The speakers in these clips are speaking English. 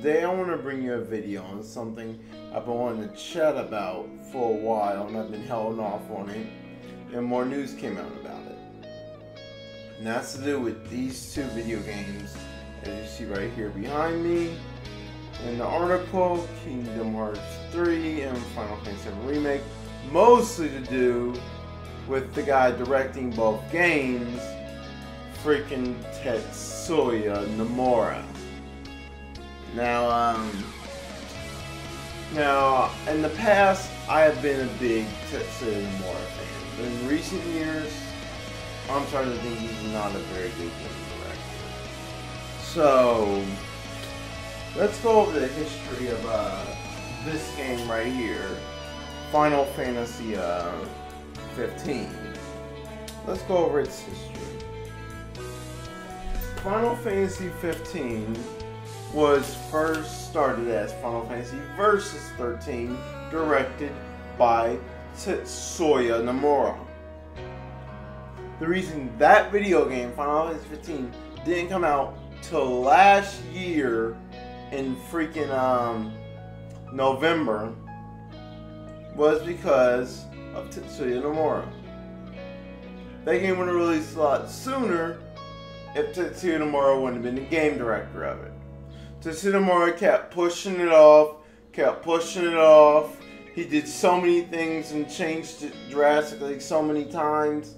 Today I want to bring you a video on something I've been wanting to chat about for a while, and I've been held off on it, and more news came out about it. And that's to do with these two video games, as you see right here behind me. In the article, Kingdom Hearts 3 and Final Fantasy VII Remake, mostly to do with the guy directing both games, freaking Tetsuya Nomura. Now, in the past, I have been a big Tetsuya Nomura fan, but in recent years, I'm starting to think he's not a very good game director. So, let's go over the history of this game right here, Final Fantasy 15. Let's go over its history. Final Fantasy 15 was first started as Final Fantasy Versus 13, directed by Tetsuya Nomura. The reason that video game, Final Fantasy 15, didn't come out till last year in freaking November was because of Tetsuya Nomura. That game would have released a lot sooner if Tetsuya Nomura wouldn't have been the game director of it. Tetsuya Nomura kept pushing it off. He did so many things and changed it drastically so many times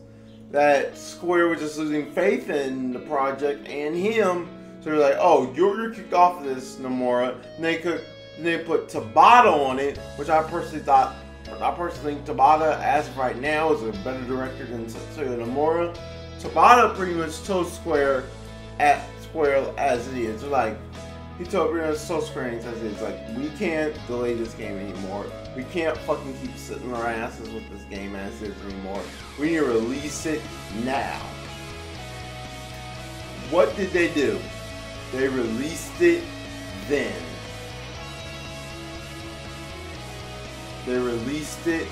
that Square was just losing faith in the project and him. So they're like, oh, you're kicked off of this, Nomura. And they put Tabata on it, which I personally think Tabata, as of right now, is a better director than Tetsuya Nomura. Tabata pretty much told Square as it is. So like, he told Square-Enix as it is, like, we can't delay this game anymore. We can't fucking keep sitting our asses with this game as it is anymore. We need to release it now. What did they do? They released it then. They released it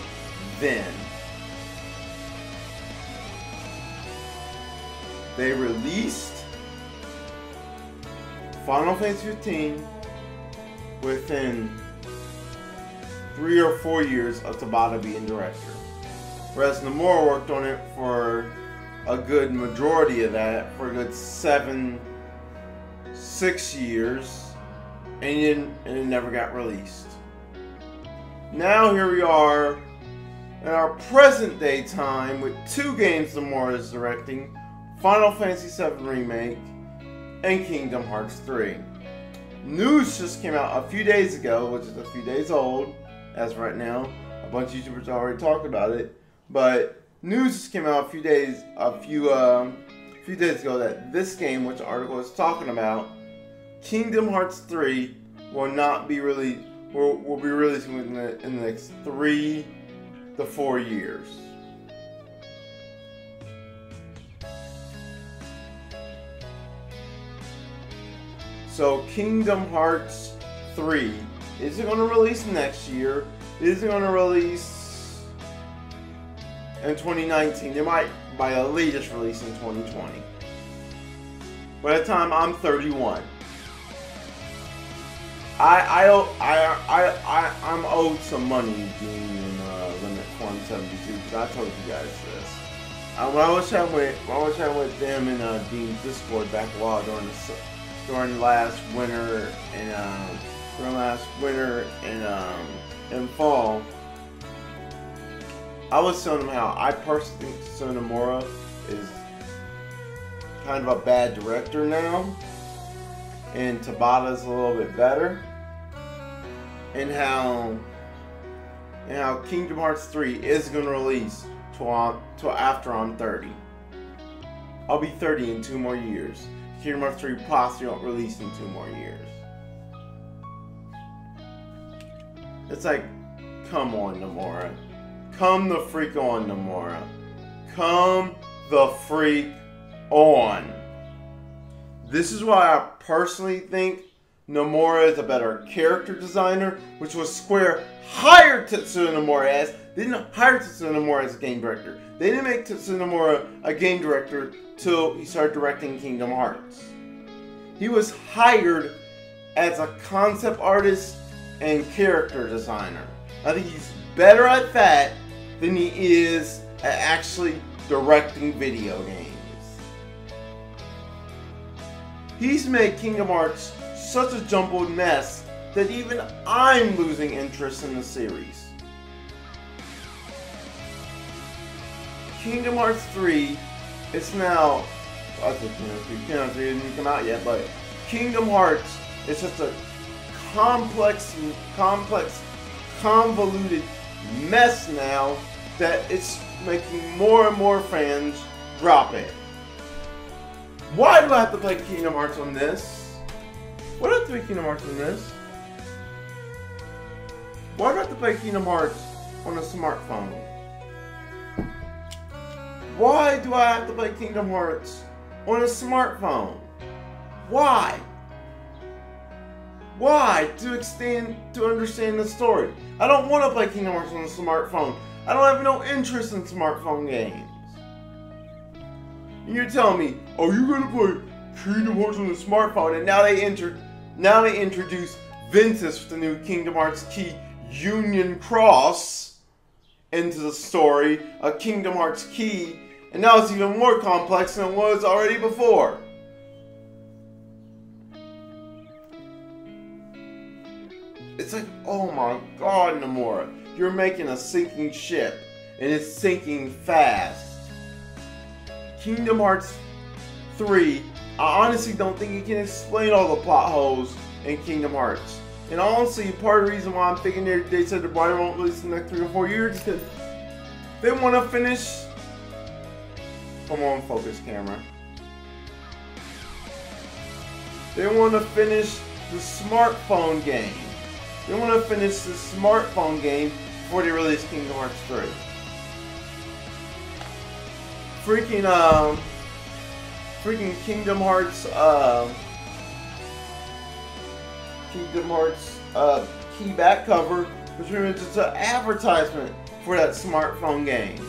then. They released Final Fantasy 15 within 3 or 4 years of Tabata being director. Whereas Nomura worked on it for a good majority of that, for a good 6 years, and it never got released. Now here we are in our present day time with two games Nomura is directing, Final Fantasy VII Remake and Kingdom Hearts 3. News just came out a few days ago, which is a few days old as of right now. A bunch of YouTubers already talked about it, but news just came out a few days ago that this game, which the article is talking about, Kingdom Hearts 3, will not be released. Will be releasing in the next 3 to 4 years. So Kingdom Hearts 3 isn't going to release next year. Isn't going to release in 2019. They might, by the latest, release in 2020. By the time I'm 31. I'm owed some money being in Limit Form 72 because I told you guys this. When I was chatting with them in Dean's Discord back a while during last winter and fall, I was telling them how I personally think Tetsuya Nomura is kind of a bad director now, and Tabata's a little bit better, and how Kingdom Hearts 3 is going to release till after I'm 30. I'll be 30 in 2 more years. Kingdom Hearts 3 possibly won't release in 2 more years. It's like, come on, Nomura. Come the freak on, Nomura. Come the freak on. This is why I personally think Nomura is a better character designer, which was Square hired Tetsuya Nomura as. They didn't hire Tetsuya Nomura as a game director. They didn't make Tetsuya Nomura a game director till he started directing Kingdom Hearts. He was hired as a concept artist and character designer. I think he's better at that than he is at actually directing video games. He's made Kingdom Hearts such a jumbled mess that even I'm losing interest in the series. Kingdom Hearts 3 is now, I think Kingdom Hearts 3 didn't come out yet, but Kingdom Hearts is just a complex, convoluted mess now that it's making more and more fans drop it. Why do I have to play Kingdom Hearts on this? Why do I have to play Kingdom Hearts on this? Why do I have to play Kingdom Hearts on a smartphone? Why do I have to play Kingdom Hearts on a smartphone? Why? Why? To understand the story. I don't want to play Kingdom Hearts on a smartphone. I don't have no interest in smartphone games. And you're telling me, oh, you're gonna play Kingdom Hearts on a smartphone, and now they introduce Ventus with the new Kingdom Hearts key Union Cross into the story, a Kingdom Hearts key, and now it's even more complex than it was already before. It's like, oh my god, Nomura, you're making a sinking ship, and it's sinking fast. Kingdom Hearts 3, I honestly don't think you can explain all the plot holes in Kingdom Hearts. And honestly, part of the reason why I'm thinking they said the Body won't release in the next 3 or 4 years is because they want to finish. Come on, focus camera. They want to finish the smartphone game. They want to finish the smartphone game before they release Kingdom Hearts 3. Freaking Kingdom Hearts key back cover was pretty much just an advertisement for that smartphone game.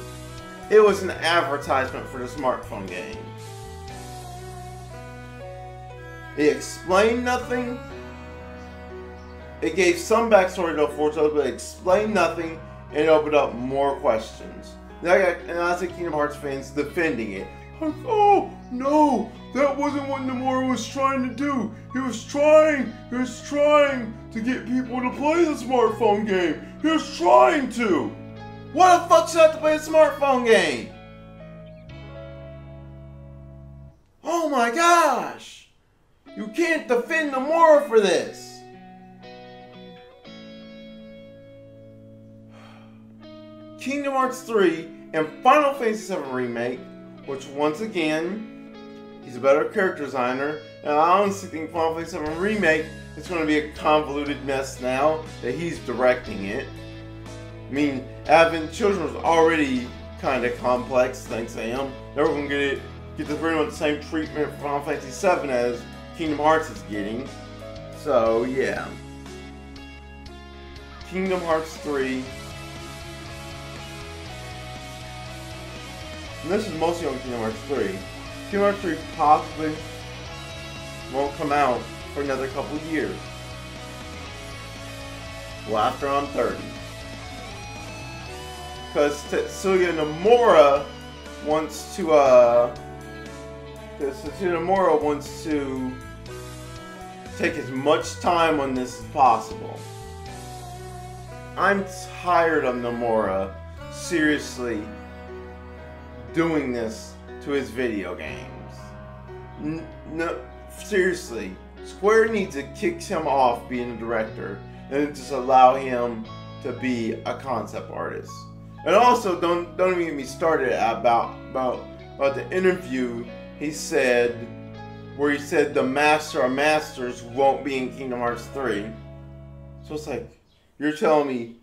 It was an advertisement for the smartphone game. It explained nothing. It gave some backstory to Forza, but it explained nothing and it opened up more questions. And I see Kingdom Hearts fans defending it. Like, oh no, that wasn't what Nomura was trying to do. He was trying to get people to play the smartphone game. He was trying to. Why the fuck should I have to play a smartphone game? Oh my gosh! You can't defend Nomura for this. Kingdom Hearts 3 and Final Fantasy VII Remake, which once again, he's a better character designer, and I honestly think Final Fantasy VII Remake is going to be a convoluted mess now that he's directing it. I mean, Advent Children was already kind of complex, thanks to him. They're going to get the pretty much the same treatment for Final Fantasy VII as Kingdom Hearts is getting. So, yeah. Kingdom Hearts 3. And this is mostly on Kingdom Hearts 3. Kingdom Hearts 3 possibly won't come out for another couple years. Well, after I'm 30. Because Tetsuya Nomura wants to take as much time on this as possible. I'm tired of Nomura seriously doing this to his video games. No, seriously, Square needs to kick him off being a director and just allow him to be a concept artist. And also, don't even get me started about the interview he said, where he said the Master of Masters won't be in Kingdom Hearts 3. So it's like, you're telling me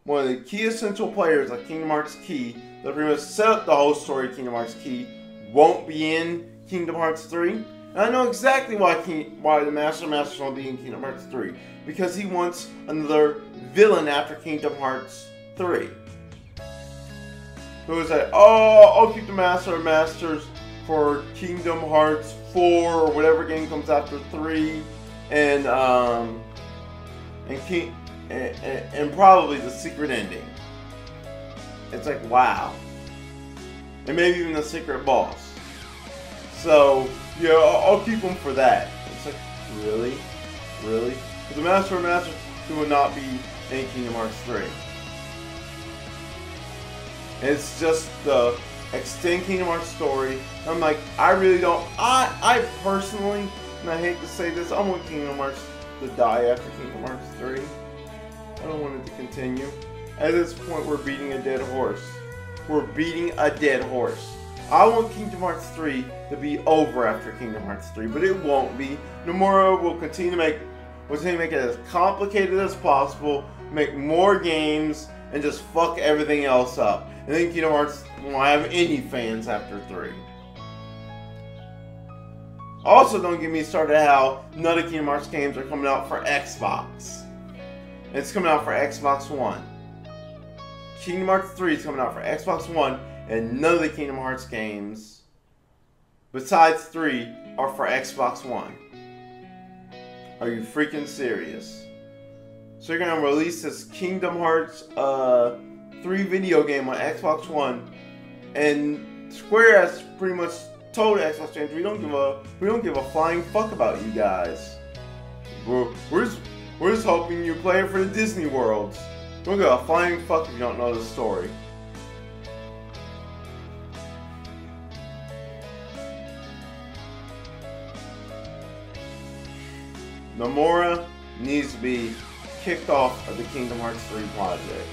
one of the key essential players like Kingdom Hearts Key, that pretty much set up the whole story of Kingdom Hearts Key, won't be in Kingdom Hearts 3? And I know exactly why the Master of Masters won't be in Kingdom Hearts 3. Because he wants another villain after Kingdom Hearts 3. Who was like, oh, I'll keep the Master of Masters for Kingdom Hearts 4 or whatever game comes after 3. and and probably the secret ending. It's like, wow. And maybe even the secret boss. So, yeah, I'll keep them for that. It's like, really? Really? Because the Master of Masters will not be in Kingdom Hearts 3. It's just the extended Kingdom Hearts story. I'm like, I really don't. I personally, and I hate to say this, I want Kingdom Hearts to die after Kingdom Hearts 3. I don't want it to continue. At this point, we're beating a dead horse. We're beating a dead horse. I want Kingdom Hearts 3 to be over after Kingdom Hearts 3, but it won't be. Nomura will continue to make it as complicated as possible, make more games, and just fuck everything else up. And then Kingdom Hearts won't have any fans after 3. Also, don't get me started how none of Kingdom Hearts games are coming out for Xbox. It's coming out for Xbox One. Kingdom Hearts 3 is coming out for Xbox One, and none of the Kingdom Hearts games, besides 3, are for Xbox One. Are you freaking serious? So you're going to release this Kingdom Hearts 3 video game on Xbox One, and Square has pretty much told Xbox fans, we don't give a flying fuck about you guys. We're just hoping you play it for the Disney Worlds. We don't give a flying fuck if you don't know the story. Nomura needs to be kicked off of the Kingdom Hearts 3 project.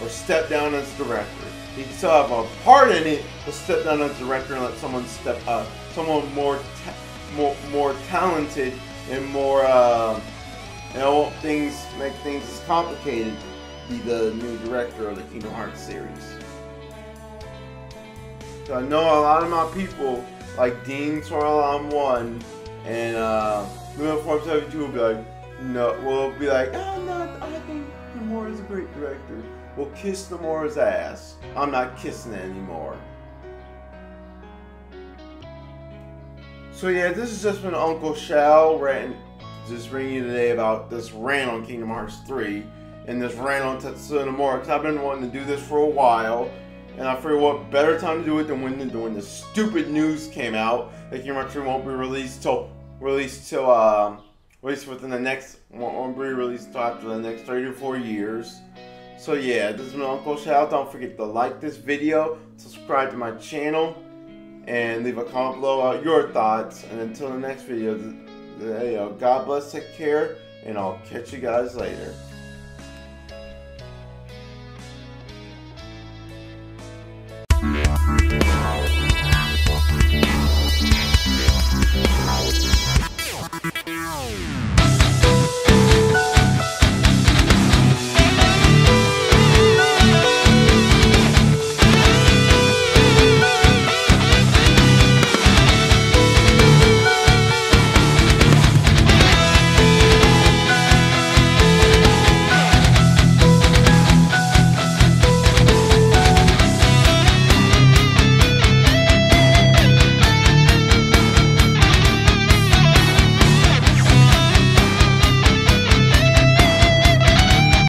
Or step down as director. He can still have a part in it, but step down as director and let someone step up. Someone more talented and more, won't make things as complicated, be the new director of the Kingdom Hearts series. So I know a lot of my people, like Dean Swirl on 1, and Form 72 will be like, no, will be like, oh no, I think Nomura's a great director. We'll kiss Nomura's ass. I'm not kissing it anymore. So yeah, this has just been UncleShal ranting, just bringing you today about this rant on Kingdom Hearts 3 and this rant on Tetsuya Nomura, because I've been wanting to do this for a while, and I figured what better time to do it than when the stupid news came out that Kingdom Hearts 3 won't be released within the next, won't be released until after the next 3 to 4 years. So yeah, this has been UncleShal. Don't forget to like this video, subscribe to my channel, and leave a comment below about your thoughts. And until the next video, God bless, take care, and I'll catch you guys later. Yeah.